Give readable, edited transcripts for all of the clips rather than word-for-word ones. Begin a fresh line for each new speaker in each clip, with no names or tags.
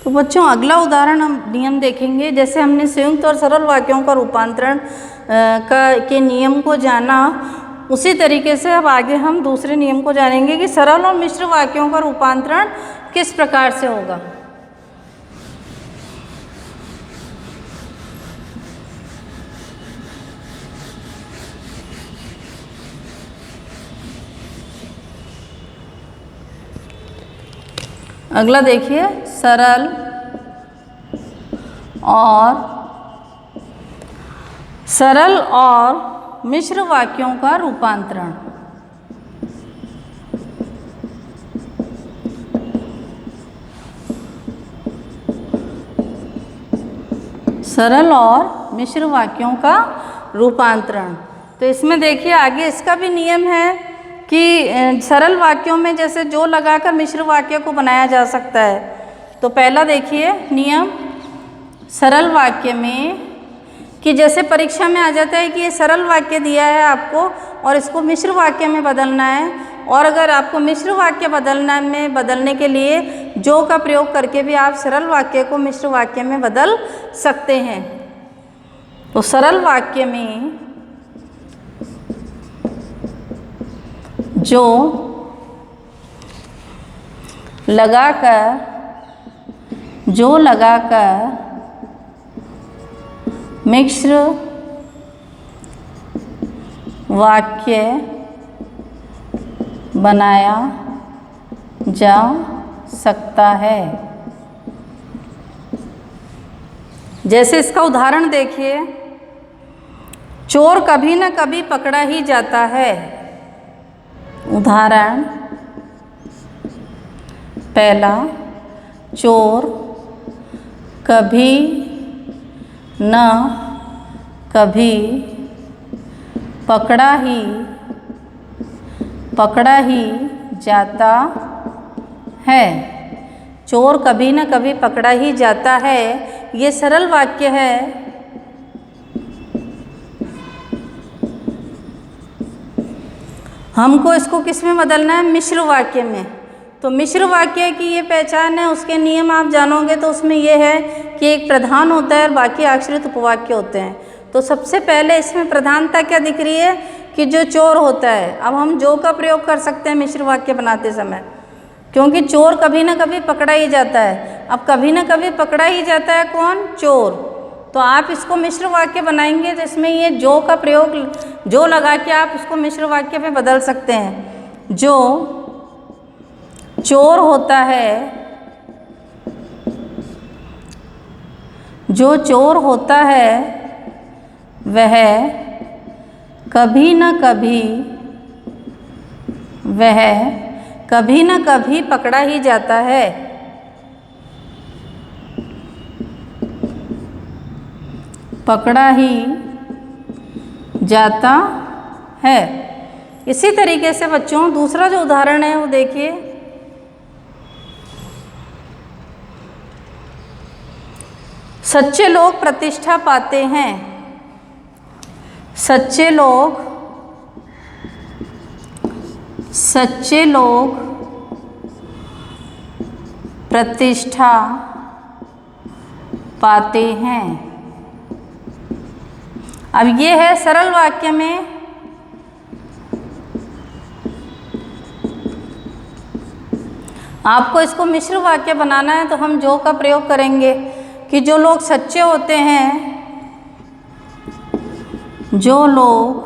तो बच्चों अगला उदाहरण हम नियम देखेंगे। जैसे हमने संयुक्त और सरल वाक्यों का रूपांतरण के नियम को जाना, उसी तरीके से अब आगे हम दूसरे नियम को जानेंगे कि सरल और मिश्र वाक्यों का रूपांतरण किस प्रकार से होगा। अगला देखिए, सरल और मिश्र वाक्यों का रूपांतरण। सरल और मिश्र वाक्यों का रूपांतरण। तो इसमें देखिए आगे इसका भी नियम है कि सरल वाक्यों में जैसे जो लगाकर मिश्र वाक्य को बनाया जा सकता है। तो पहला देखिए नियम सरल वाक्य में कि जैसे परीक्षा में आ जाता है कि ये सरल वाक्य दिया है आपको और इसको मिश्र वाक्य में बदलना है, और अगर आपको मिश्र वाक्य बदलने के लिए जो का प्रयोग करके भी आप सरल वाक्य को मिश्र वाक्य में बदल सकते हैं। तो सरल वाक्य में जो लगाकर मिश्र वाक्य बनाया जा सकता है। जैसे इसका उदाहरण देखिए, चोर कभी न कभी पकड़ा ही जाता है। उदाहरण पहला, चोर कभी न कभी पकड़ा ही जाता है। चोर कभी न कभी पकड़ा ही जाता है, ये सरल वाक्य है। हमको इसको किस में बदलना है? मिश्र वाक्य में। तो मिश्र वाक्य की ये पहचान है, उसके नियम आप जानोगे तो उसमें ये है कि एक प्रधान होता है और बाकी आश्रित उपवाक्य होते हैं। तो सबसे पहले इसमें प्रधानता क्या दिख रही है कि जो चोर होता है। अब हम जो का प्रयोग कर सकते हैं मिश्र वाक्य बनाते समय, क्योंकि चोर कभी ना कभी पकड़ा ही जाता है। अब कभी ना कभी पकड़ा ही जाता है कौन? चोर। तो आप इसको मिश्र वाक्य बनाएंगे तो इसमें ये जो का प्रयोग, जो लगा के आप इसको मिश्र वाक्य में बदल सकते हैं। जो चोर होता है, जो चोर होता है वह कभी न कभी पकड़ा ही जाता है। पकड़ा ही जाता है। इसी तरीके से बच्चों दूसरा जो उदाहरण है वो देखिए, सच्चे लोग प्रतिष्ठा पाते हैं। सच्चे लोग प्रतिष्ठा पाते हैं। अब ये है सरल वाक्य में आपको इसको मिश्र वाक्य बनाना है, तो हम जो का प्रयोग करेंगे कि जो लोग सच्चे होते हैं, जो लोग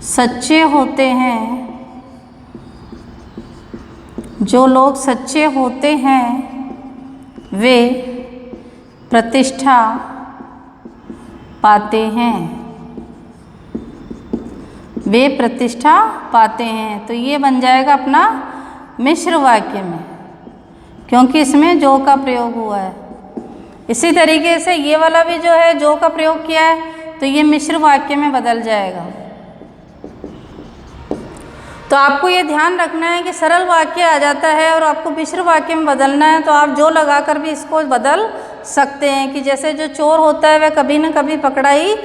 सच्चे होते हैं, जो लोग सच्चे होते हैं वे प्रतिष्ठा पाते हैं। वे प्रतिष्ठा पाते हैं। तो ये बन जाएगा अपना मिश्र वाक्य में, क्योंकि इसमें जो का प्रयोग हुआ है। इसी तरीके से ये वाला भी जो है जो का प्रयोग किया है तो ये मिश्र वाक्य में बदल जाएगा। तो आपको ये ध्यान रखना है कि सरल वाक्य आ जाता है और आपको मिश्र वाक्य में बदलना है, तो आप जो लगाकर भी इसको बदल सकते हैं कि जैसे जो चोर होता है वह कभी न कभी पकड़ा ही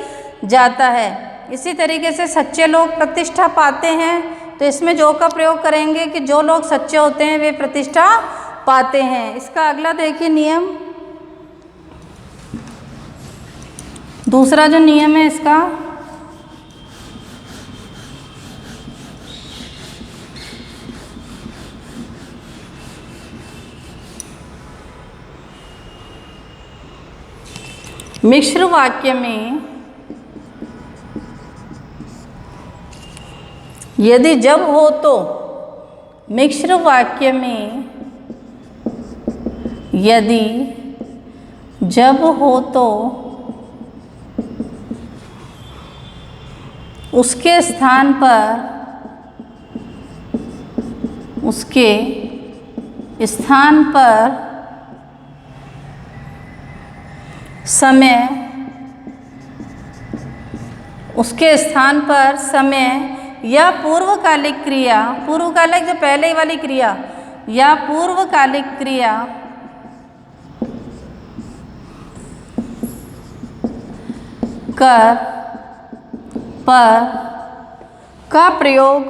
जाता है। इसी तरीके से सच्चे लोग प्रतिष्ठा पाते हैं, तो इसमें जो का प्रयोग करेंगे कि जो लोग सच्चे होते हैं वे प्रतिष्ठा पाते हैं। इसका अगला देखिए नियम, दूसरा जो नियम है इसका, मिश्र वाक्य में यदि जब हो तो, मिश्र वाक्य में यदि जब हो तो उसके स्थान पर समय या पूर्वकालिक क्रिया, पूर्वकालिक जो पहले वाली क्रिया या पूर्वकालिक क्रिया कर पर का प्रयोग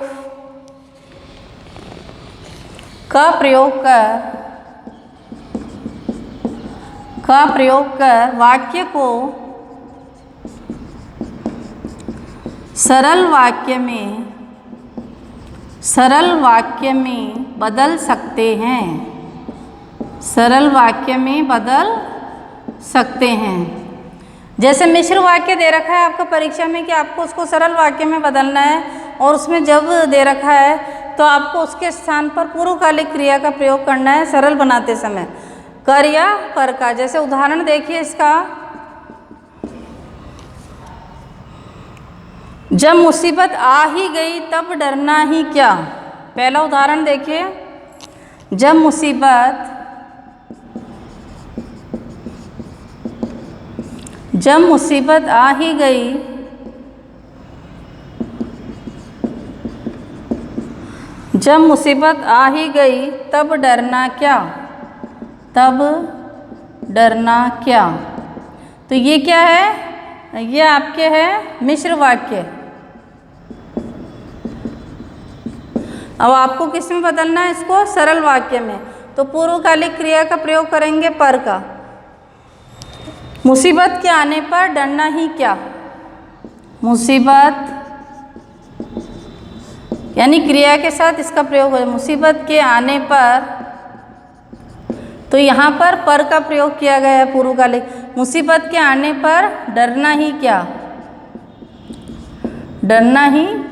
कर वाक्य को सरल वाक्य में बदल सकते हैं, सरल वाक्य में बदल सकते हैं। जैसे मिश्र वाक्य दे रखा है आपका परीक्षा में कि आपको उसको सरल वाक्य में बदलना है, और उसमें जब दे रखा है तो आपको उसके स्थान पर पूर्वकालिक क्रिया का प्रयोग करना है सरल बनाते समय, कर या पर का। जैसे उदाहरण देखिए इसका, जब मुसीबत आ ही गई तब डरना ही क्या। पहला उदाहरण देखिए, जब मुसीबत आ ही गई तब डरना क्या। तो ये क्या है, ये आपके है मिश्र वाक्य। अब आपको किस में बदलना है इसको, सरल वाक्य में। तो पूर्वकालिक क्रिया का प्रयोग करेंगे पर का। मुसीबत के आने पर डरना ही क्या, मुसीबत यानी क्रिया के साथ इसका प्रयोग हो, मुसीबत के आने पर, तो यहाँ पर का प्रयोग किया गया है पूर्वकालिक। मुसीबत के आने पर डरना ही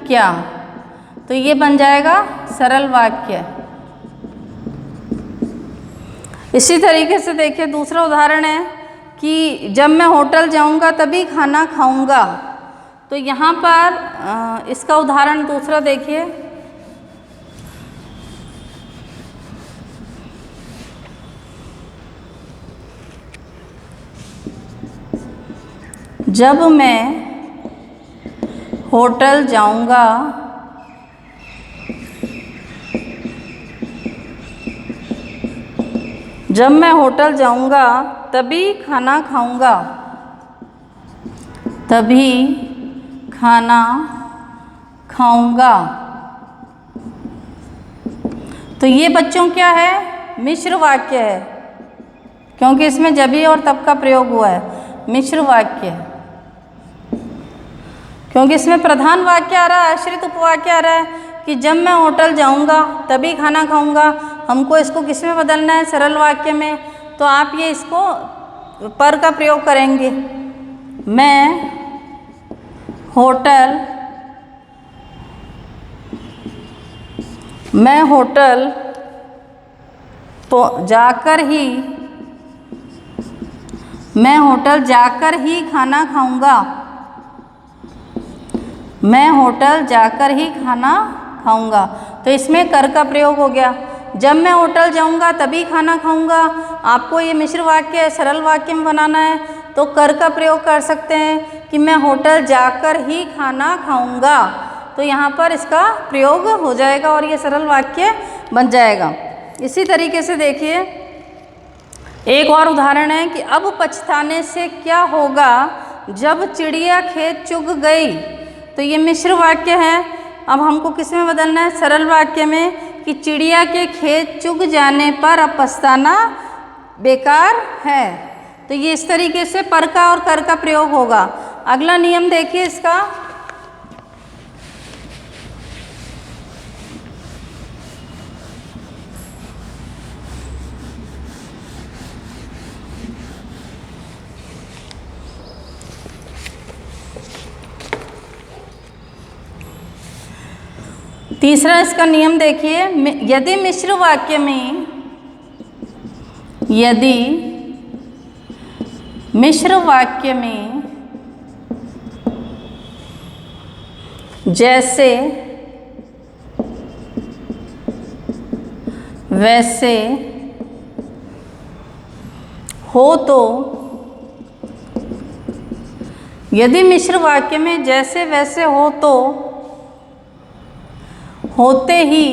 क्या, तो ये बन जाएगा सरल वाक्य। इसी तरीके से देखिए दूसरा उदाहरण है कि जब मैं होटल जाऊंगा तभी खाना खाऊंगा। तो यहाँ पर इसका उदाहरण दूसरा देखिए, जब मैं होटल जाऊंगा तभी खाना खाऊंगा। तो ये बच्चों क्या है, मिश्र वाक्य है, क्योंकि इसमें जभी और तब का प्रयोग हुआ है, मिश्र वाक्य। क्योंकि इसमें प्रधान वाक्य आ रहा है, आश्रित उपवाक्य आ रहा है कि जब मैं होटल जाऊंगा तभी खाना खाऊंगा। हमको इसको किस में बदलना है, सरल वाक्य में। तो आप ये इसको पर का प्रयोग करेंगे, मैं होटल तो जाकर ही खाना खाऊंगा। तो इसमें कर का प्रयोग हो गया। जब मैं होटल जाऊंगा तभी खाना खाऊंगा। आपको ये मिश्र वाक्य सरल वाक्य में बनाना है तो कर का प्रयोग कर सकते हैं कि मैं होटल जाकर ही खाना खाऊंगा। तो यहाँ पर इसका प्रयोग हो जाएगा और ये सरल वाक्य बन जाएगा। इसी तरीके से देखिए एक और उदाहरण है कि अब पछताने से क्या होगा जब चिड़िया खेत चुग गई। तो ये मिश्र वाक्य है। अब हमको किस में बदलना है, सरल वाक्य में, कि चिड़िया के खेत चुग जाने पर अब पछताना बेकार है। तो ये इस तरीके से पर का और कर का प्रयोग होगा। अगला नियम देखिए इसका। तीसरा इसका नियम देखिए, यदि मिश्र वाक्य में जैसे वैसे हो तो, यदि मिश्र वाक्य में जैसे वैसे हो तो होते ही,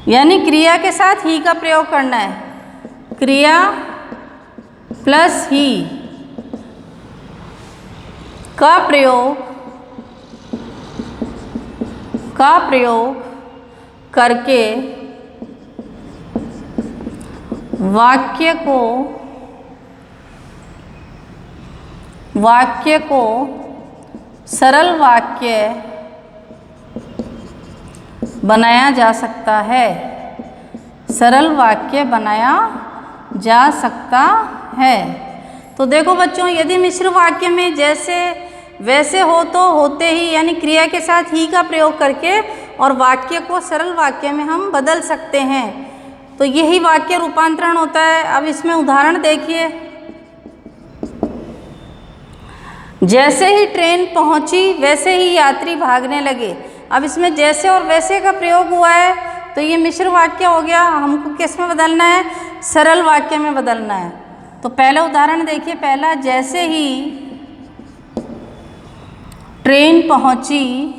यानी क्रिया के साथ ही का प्रयोग करना है, क्रिया प्लस ही का प्रयोग करके वाक्य को सरल वाक्य बनाया जा सकता है। सरल वाक्य बनाया जा सकता है। तो देखो बच्चों, यदि मिश्र वाक्य में जैसे वैसे हो तो होते ही, यानी क्रिया के साथ ही का प्रयोग करके और वाक्य को सरल वाक्य में हम बदल सकते हैं। तो यही वाक्य रूपांतरण होता है। अब इसमें उदाहरण देखिए। जैसे ही ट्रेन पहुंची वैसे ही यात्री भागने लगे। अब इसमें जैसे और वैसे का प्रयोग हुआ है, तो ये मिश्र वाक्य हो गया। हमको किस में बदलना है? सरल वाक्य में बदलना है। तो पहला उदाहरण देखिए। पहला, जैसे ही ट्रेन पहुंची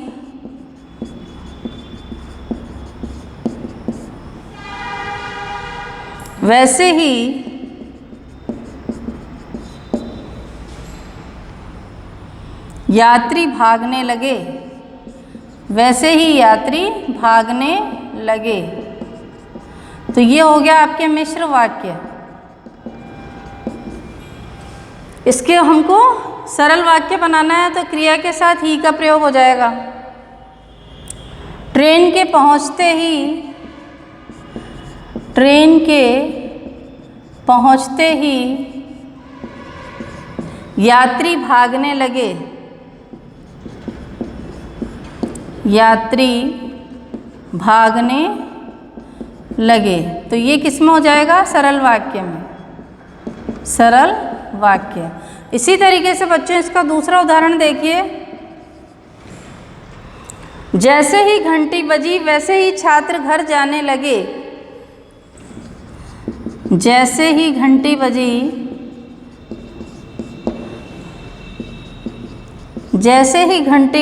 वैसे ही यात्री भागने लगे। वैसे ही यात्री भागने लगे। तो ये हो गया आपके मिश्र वाक्य। इसके हमको सरल वाक्य बनाना है, तो क्रिया के साथ ही का प्रयोग हो जाएगा। ट्रेन के पहुंचते ही यात्री भागने लगे। यात्री भागने लगे। तो ये किस में हो जाएगा? सरल वाक्य में। सरल वाक्य। इसी तरीके से बच्चों इसका दूसरा उदाहरण देखिए। जैसे ही घंटी बजी वैसे ही छात्र घर जाने लगे। जैसे ही घंटी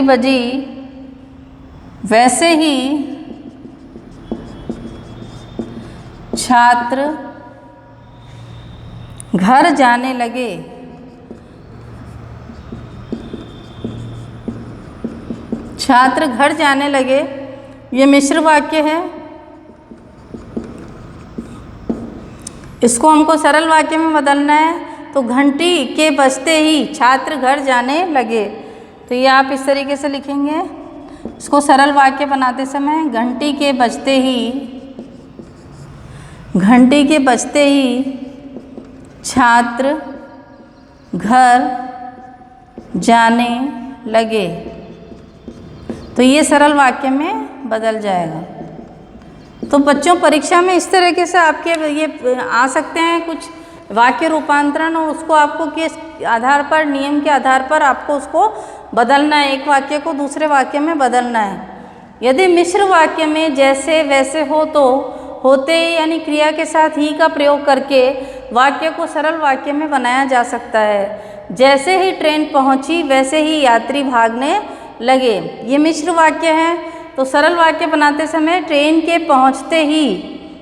बजी वैसे ही छात्र घर जाने लगे। छात्र घर जाने लगे, ये मिश्र वाक्य है। इसको हमको सरल वाक्य में बदलना है। तो घंटी के बजते ही छात्र घर जाने लगे। तो ये आप इस तरीके से लिखेंगे। इसको सरल वाक्य बनाते समय घंटी के बजते ही छात्र घर जाने लगे। तो ये सरल वाक्य में बदल जाएगा। तो बच्चों, परीक्षा में इस तरीके से आपके ये आ सकते हैं कुछ वाक्य रूपांतरण, और उसको आपको किस आधार पर, नियम के आधार पर आपको उसको बदलना है। एक वाक्य को दूसरे वाक्य में बदलना है। यदि मिश्र वाक्य में जैसे वैसे हो तो होते ही, यानी क्रिया के साथ ही का प्रयोग करके वाक्य को सरल वाक्य में बनाया जा सकता है। जैसे ही ट्रेन पहुंची वैसे ही यात्री भागने लगे। ये मिश्र वाक्य है। तो सरल वाक्य बनाते समय ट्रेन के पहुंचते ही,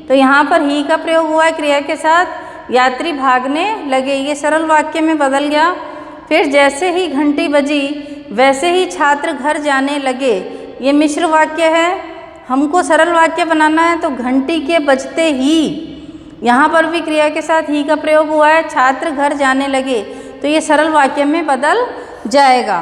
तो यहाँ पर ही का प्रयोग हुआ है क्रिया के साथ। यात्री भागने लगे, ये सरल वाक्य में बदल गया। फिर जैसे ही घंटी बजी वैसे ही छात्र घर जाने लगे, ये मिश्र वाक्य है, हमको सरल वाक्य बनाना है तो घंटी के बजते ही, यहाँ पर भी क्रिया के साथ ही का प्रयोग हुआ है, छात्र घर जाने लगे, तो ये सरल वाक्य में बदल जाएगा।